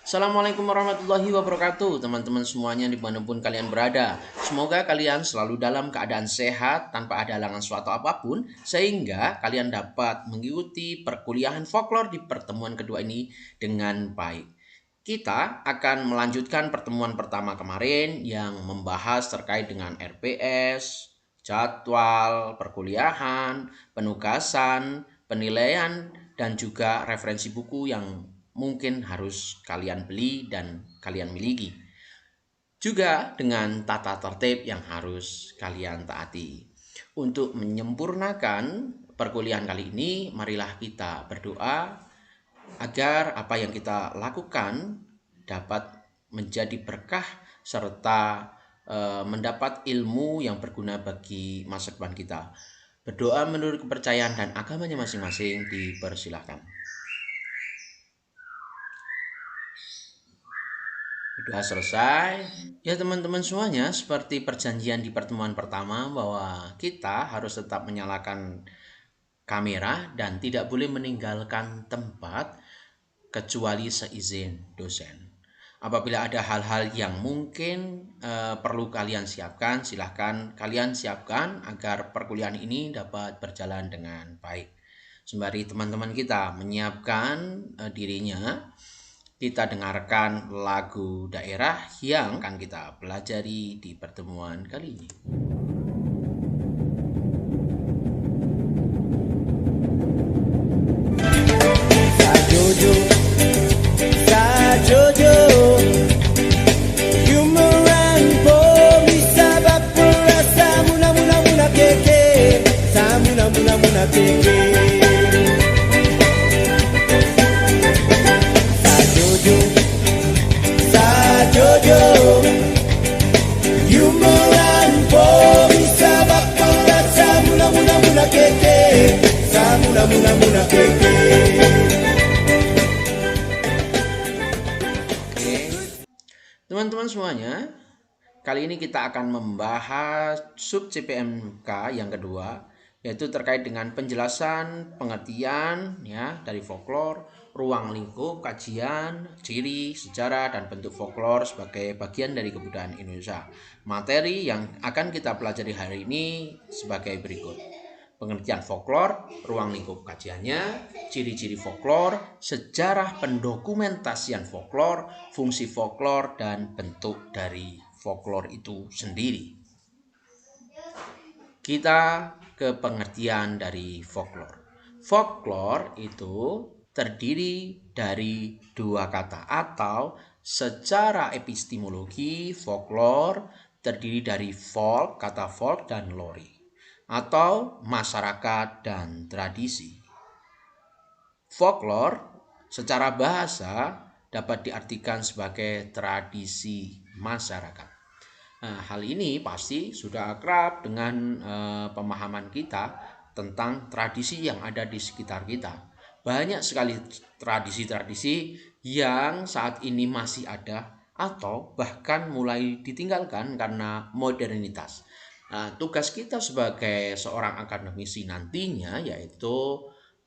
Assalamualaikum warahmatullahi wabarakatuh, teman-teman semuanya dimanapun kalian berada. Semoga kalian selalu dalam keadaan sehat tanpa ada halangan suatu apapun, sehingga kalian dapat mengikuti perkuliahan folklore di pertemuan kedua ini dengan baik. Kita akan melanjutkan pertemuan pertama kemarin yang membahas terkait dengan RPS, jadwal perkuliahan, penugasan, penilaian, dan juga referensi buku yang mungkin harus kalian beli dan kalian miliki. Juga dengan tata tertib yang harus kalian taati. Untuk menyempurnakan perkuliahan kali ini, marilah kita berdoa agar apa yang kita lakukan dapat menjadi berkah serta mendapat ilmu yang berguna bagi masa depan kita. Berdoa menurut kepercayaan dan agamanya masing-masing dipersilahkan. Sudah selesai. Ya teman-teman semuanya, seperti perjanjian di pertemuan pertama bahwa kita harus tetap menyalakan kamera dan tidak boleh meninggalkan tempat kecuali seizin dosen. Apabila ada hal-hal yang mungkin perlu kalian siapkan, silahkan kalian siapkan agar perkuliahan ini dapat berjalan dengan baik. Sembari teman-teman kita menyiapkan dirinya, kita dengarkan lagu daerah yang akan kita pelajari di pertemuan kali ini. Sajojo, Sajojo, Yumeran Bomi Sabak Perasa Muna Muna Muna Keke, Samuna Muna Muna Keke. Sajojo, Sajojo, Yumeran Bomi Sabak Perasa Muna Muna Muna Keke, Samuna Muna Muna Keke. Teman-teman semuanya, kali ini kita akan membahas sub CPMK yang kedua, yaitu terkait dengan penjelasan pengertian ya dari folklore, ruang lingkup kajian, ciri, sejarah, dan bentuk folklore sebagai bagian dari kebudayaan Indonesia. Materi yang akan kita pelajari hari ini sebagai berikut. Pengertian folklore, ruang lingkup kajiannya, ciri-ciri folklore, sejarah pendokumentasian folklore, fungsi folklore, dan bentuk dari folklore itu sendiri. Kita ke pengertian dari folklore. Folklore itu terdiri dari dua kata atau secara epistemologi folklore terdiri dari folk, kata folk, dan lore atau masyarakat dan tradisi. Folklore secara bahasa dapat diartikan sebagai tradisi masyarakat. Nah, hal ini pasti sudah akrab dengan pemahaman kita tentang tradisi yang ada di sekitar kita. Banyak sekali tradisi-tradisi yang saat ini masih ada atau bahkan mulai ditinggalkan karena modernitas. Nah, tugas kita sebagai seorang akademisi nantinya yaitu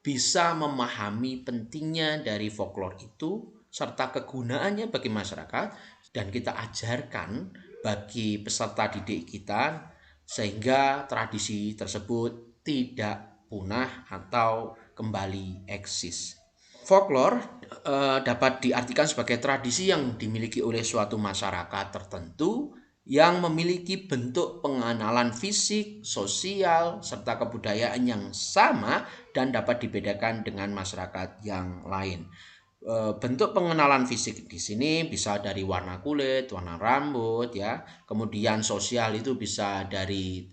bisa memahami pentingnya dari folklore itu serta kegunaannya bagi masyarakat dan kita ajarkan bagi peserta didik kita sehingga tradisi tersebut tidak punah atau kembali eksis. Folklore dapat diartikan sebagai tradisi yang dimiliki oleh suatu masyarakat tertentu yang memiliki bentuk pengenalan fisik, sosial, serta kebudayaan yang sama dan dapat dibedakan dengan masyarakat yang lain. Bentuk pengenalan fisik di sini bisa dari warna kulit, warna rambut, ya. Kemudian sosial itu bisa dari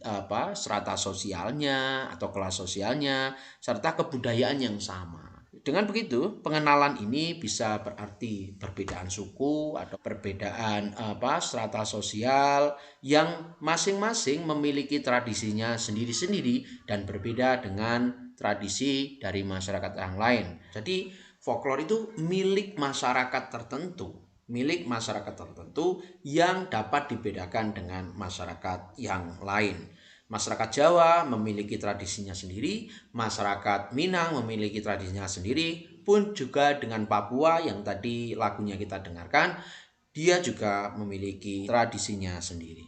strata sosialnya atau kelas sosialnya, serta kebudayaan yang sama. Dengan begitu, pengenalan ini bisa berarti perbedaan suku atau perbedaan strata sosial yang masing-masing memiliki tradisinya sendiri-sendiri dan berbeda dengan tradisi dari masyarakat yang lain. Jadi, folklore itu milik masyarakat tertentu yang dapat dibedakan dengan masyarakat yang lain. Masyarakat Jawa memiliki tradisinya sendiri, masyarakat Minang memiliki tradisinya sendiri, pun juga dengan Papua yang tadi lagunya kita dengarkan, dia juga memiliki tradisinya sendiri.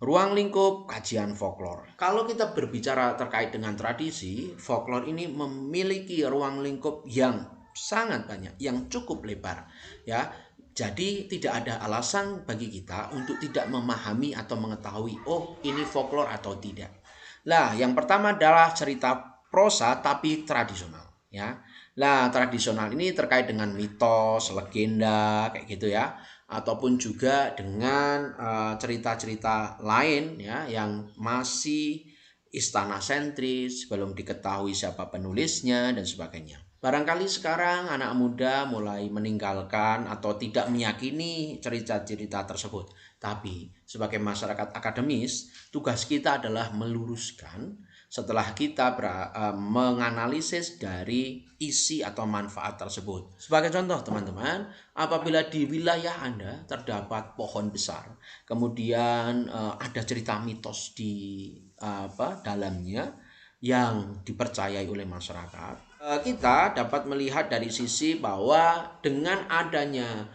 Ruang lingkup kajian folklore. Kalau kita berbicara terkait dengan tradisi, folklore ini memiliki ruang lingkup yang sangat banyak, yang cukup lebar, ya. Jadi tidak ada alasan bagi kita untuk tidak memahami atau mengetahui, oh ini folklore atau tidak. Lah, yang pertama adalah cerita prosa tapi tradisional, ya. Lah, tradisional ini terkait dengan mitos, legenda, kayak gitu ya, ataupun juga dengan cerita-cerita lain ya yang masih istana sentris, belum diketahui siapa penulisnya dan sebagainya. Barangkali sekarang anak muda mulai meninggalkan atau tidak meyakini cerita-cerita tersebut. Tapi sebagai masyarakat akademis, tugas kita adalah meluruskan setelah kita menganalisis dari isi atau manfaat tersebut. Sebagai contoh teman-teman, apabila di wilayah Anda terdapat pohon besar, kemudian ada cerita mitos di dalamnya yang dipercayai oleh masyarakat, kita dapat melihat dari sisi bahwa dengan adanya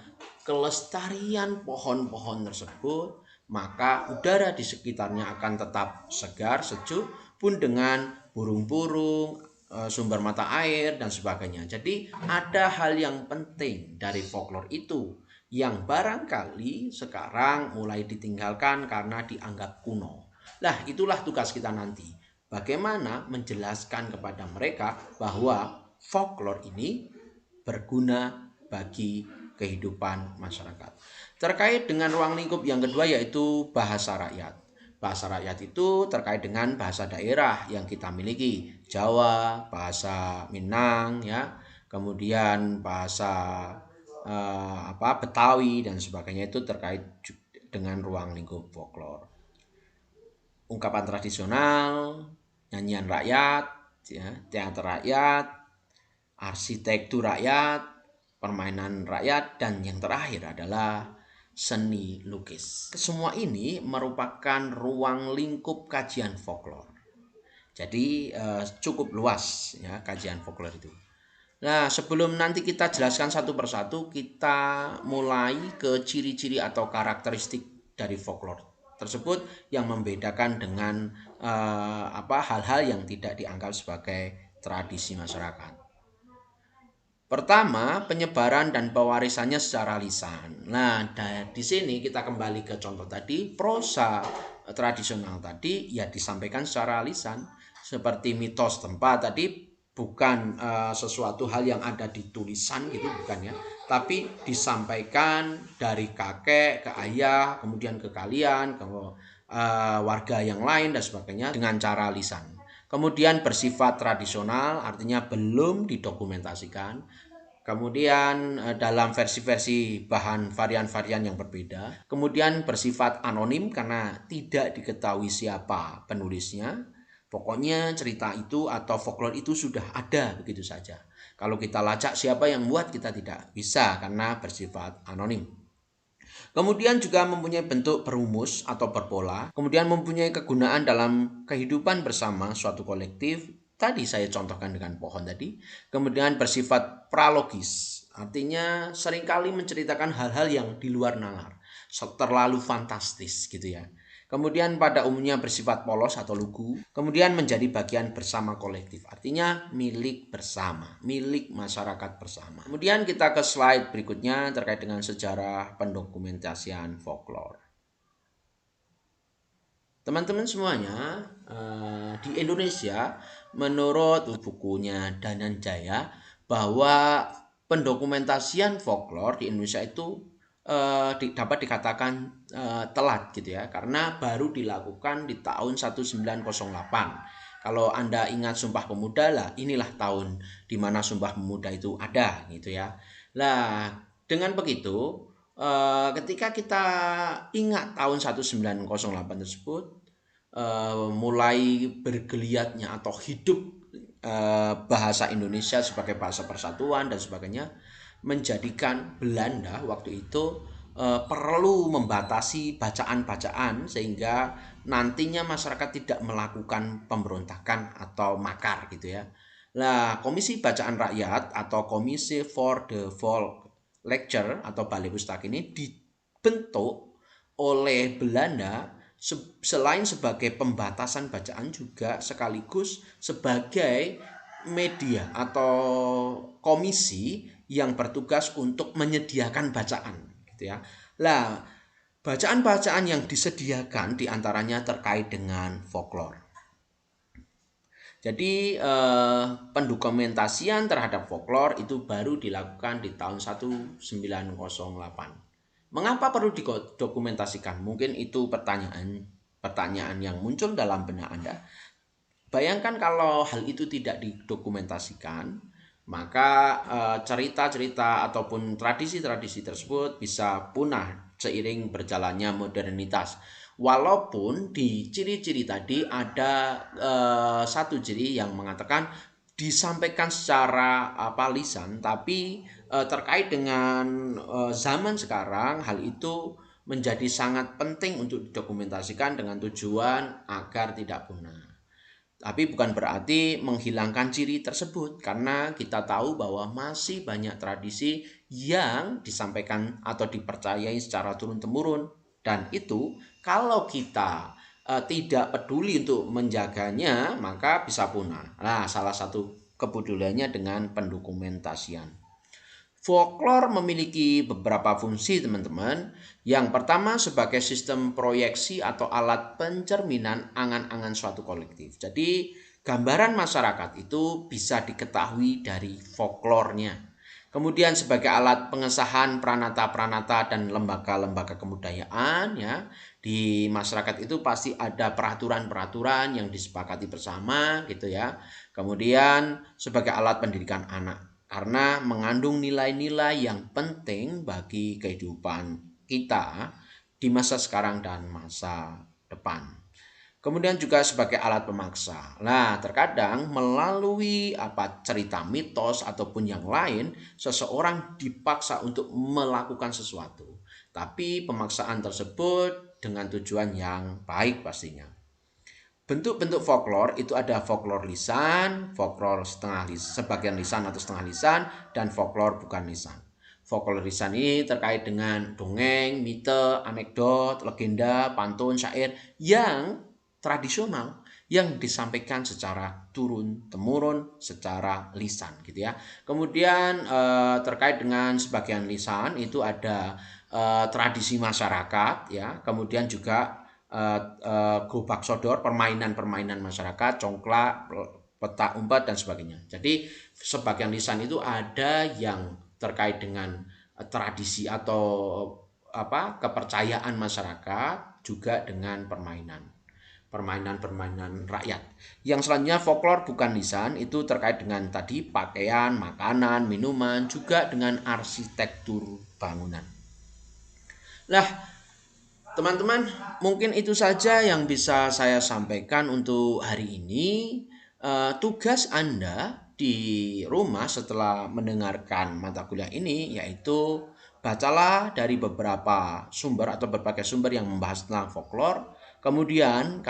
kelestarian pohon-pohon tersebut, maka udara di sekitarnya akan tetap segar, sejuk, pun dengan burung-burung, sumber mata air dan sebagainya. Jadi ada hal yang penting dari folklore itu yang barangkali sekarang mulai ditinggalkan karena dianggap kuno. Lah, itulah tugas kita nanti. Bagaimana menjelaskan kepada mereka bahwa folklore ini berguna bagi kehidupan masyarakat. Terkait dengan ruang lingkup yang kedua yaitu bahasa rakyat. Bahasa rakyat itu terkait dengan bahasa daerah yang kita miliki, Jawa, bahasa Minang, ya, kemudian bahasa Betawi dan sebagainya, itu terkait dengan ruang lingkup folklore. Ungkapan tradisional, nyanyian rakyat, ya, teater rakyat, arsitektur rakyat, permainan rakyat, dan yang terakhir adalah seni lukis. Semua ini merupakan ruang lingkup kajian folklore. Jadi cukup luas ya kajian folklore itu. Nah, sebelum nanti kita jelaskan satu persatu, kita mulai ke ciri-ciri atau karakteristik dari folklore tersebut yang membedakan dengan hal-hal yang tidak dianggap sebagai tradisi masyarakat. Pertama, penyebaran dan pewarisannya secara lisan. Nah, di sini kita kembali ke contoh tadi, prosa tradisional tadi ya disampaikan secara lisan, seperti mitos tempat tadi bukan sesuatu hal yang ada di tulisan gitu, bukan ya, tapi disampaikan dari kakek ke ayah, kemudian ke kalian, ke warga yang lain dan sebagainya dengan cara lisan. Kemudian bersifat tradisional, artinya belum didokumentasikan. Kemudian dalam versi-versi bahan varian-varian yang berbeda. Kemudian bersifat anonim karena tidak diketahui siapa penulisnya. Pokoknya cerita itu atau folklore itu sudah ada begitu saja. Kalau kita lacak siapa yang membuat, kita tidak bisa karena bersifat anonim. Kemudian juga mempunyai bentuk berumus atau berpola. Kemudian mempunyai kegunaan dalam kehidupan bersama suatu kolektif. Tadi saya contohkan dengan pohon tadi. Kemudian bersifat pralogis. Artinya seringkali menceritakan hal-hal yang di luar nalar. Terlalu fantastis gitu ya. Kemudian pada umumnya bersifat polos atau lugu. Kemudian menjadi bagian bersama kolektif. Artinya milik bersama, milik masyarakat bersama. Kemudian kita ke slide berikutnya terkait dengan sejarah pendokumentasian folklore. Teman-teman semuanya, di Indonesia menurut bukunya Dananjaya bahwa pendokumentasian folklore di Indonesia itu dapat dikatakan telat gitu ya, karena baru dilakukan di tahun 1908. Kalau Anda ingat Sumpah Pemuda lah, inilah tahun di mana Sumpah Pemuda itu ada gitu ya. Lah, dengan begitu ketika kita ingat tahun 1908 tersebut, mulai bergeliatnya atau hidup bahasa Indonesia sebagai bahasa persatuan dan sebagainya, menjadikan Belanda waktu itu perlu membatasi bacaan-bacaan sehingga nantinya masyarakat tidak melakukan pemberontakan atau makar gitu ya. Nah, Komisi Bacaan Rakyat atau Komisi for the Folk Lecture atau Balai Pustaka ini dibentuk oleh Belanda selain sebagai pembatasan bacaan juga sekaligus sebagai media atau komisi yang bertugas untuk menyediakan bacaan gitu ya. Lah, bacaan-bacaan yang disediakan diantaranya terkait dengan folklore. Jadi pendokumentasian terhadap folklore itu baru dilakukan di tahun 1908. Mengapa perlu didokumentasikan? Mungkin itu pertanyaan yang muncul dalam benak Anda. Bayangkan kalau hal itu tidak didokumentasikan, maka cerita-cerita ataupun tradisi-tradisi tersebut bisa punah seiring berjalannya modernitas. Walaupun di ciri-ciri tadi ada satu ciri yang mengatakan disampaikan secara lisan, tapi terkait dengan zaman sekarang hal itu menjadi sangat penting untuk didokumentasikan dengan tujuan agar tidak punah. Tapi bukan berarti menghilangkan ciri tersebut, karena kita tahu bahwa masih banyak tradisi yang disampaikan atau dipercayai secara turun-temurun, dan itu kalau kita tidak peduli untuk menjaganya, maka bisa punah. Nah, salah satu kepeduliannya dengan pendokumentasian. Folklore memiliki beberapa fungsi, teman-teman. Yang pertama sebagai sistem proyeksi atau alat pencerminan angan-angan suatu kolektif. Jadi gambaran masyarakat itu bisa diketahui dari folklornya. Kemudian sebagai alat pengesahan pranata-pranata dan lembaga-lembaga kebudayaan, ya, di masyarakat itu pasti ada peraturan-peraturan yang disepakati bersama gitu ya. Kemudian sebagai alat pendidikan anak, karena mengandung nilai-nilai yang penting bagi kehidupan kita di masa sekarang dan masa depan. Kemudian juga sebagai alat pemaksa. Nah, terkadang melalui cerita mitos ataupun yang lain, seseorang dipaksa untuk melakukan sesuatu. Tapi pemaksaan tersebut dengan tujuan yang baik pastinya. Bentuk-bentuk folklore itu ada folklore lisan, folklore sebagian lisan atau setengah lisan, dan folklore bukan lisan. Folklore lisan ini terkait dengan dongeng, mite, anekdot, legenda, pantun, syair yang tradisional yang disampaikan secara turun-temurun secara lisan gitu ya. Kemudian terkait dengan sebagian lisan itu ada tradisi masyarakat ya, kemudian juga gobak sodor, permainan-permainan masyarakat, congklak, petak umpet dan sebagainya. Jadi sebagian lisan itu ada yang terkait dengan tradisi atau kepercayaan masyarakat, juga dengan permainan rakyat. Yang selanjutnya folklore bukan lisan itu terkait dengan tadi pakaian, makanan, minuman, juga dengan arsitektur bangunan. Nah, teman-teman, mungkin itu saja yang bisa saya sampaikan untuk hari ini. Tugas Anda di rumah setelah mendengarkan mata kuliah ini yaitu bacalah dari beberapa sumber atau berbagai sumber yang membahas tentang folklore. Kemudian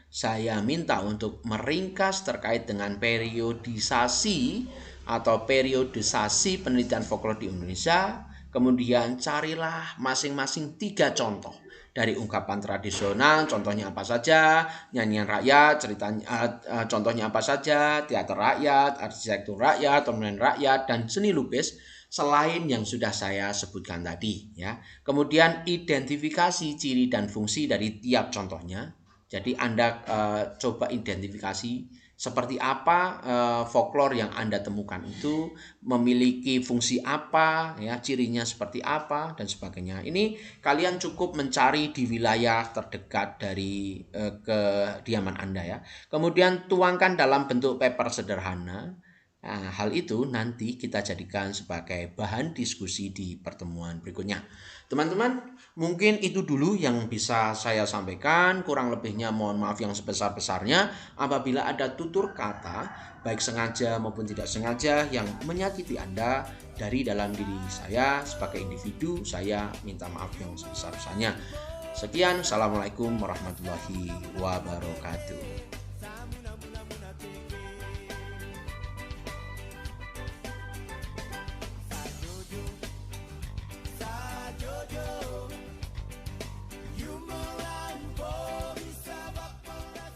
saya minta untuk meringkas terkait dengan periodisasi penelitian folklore di Indonesia. Kemudian carilah masing-masing 3 contoh dari ungkapan tradisional, contohnya apa saja, nyanyian rakyat, contohnya apa saja, teater rakyat, arsitektur rakyat, permainan rakyat, dan seni lukis selain yang sudah saya sebutkan tadi ya. Kemudian identifikasi ciri dan fungsi dari tiap contohnya. Jadi Anda coba identifikasi seperti apa folklore yang Anda temukan itu memiliki fungsi apa ya, cirinya seperti apa dan sebagainya. Ini kalian cukup mencari di wilayah terdekat dari kediaman Anda ya. Kemudian tuangkan dalam bentuk paper sederhana. Nah, hal itu nanti kita jadikan sebagai bahan diskusi di pertemuan berikutnya. Teman-teman, mungkin itu dulu yang bisa saya sampaikan. Kurang lebihnya mohon maaf yang sebesar-besarnya. Apabila ada tutur kata, baik sengaja maupun tidak sengaja, yang menyakiti Anda dari dalam diri saya sebagai individu, saya minta maaf yang sebesar-besarnya. Sekian, Assalamualaikum warahmatullahi wabarakatuh.